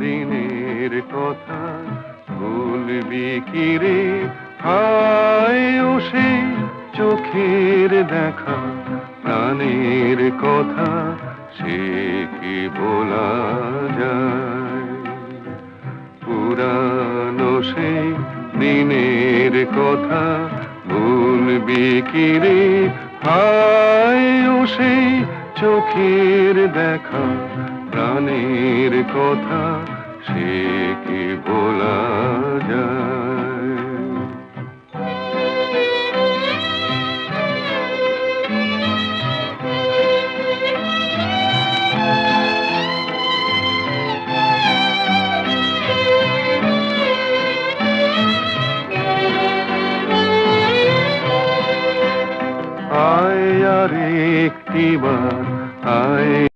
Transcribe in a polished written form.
দিনের কথা ভুলবি কি রে? হায় ও সেই চোখের দেখা, প্রাণের কথা সে কি বলা যায়? পুরানো সেই দিনের কথা ভুলবি কি রে? হায় ও সেই চোখের দেখা, প্রাণের কথা সে কি বলা যায়? আয় আর একটিবার আয়।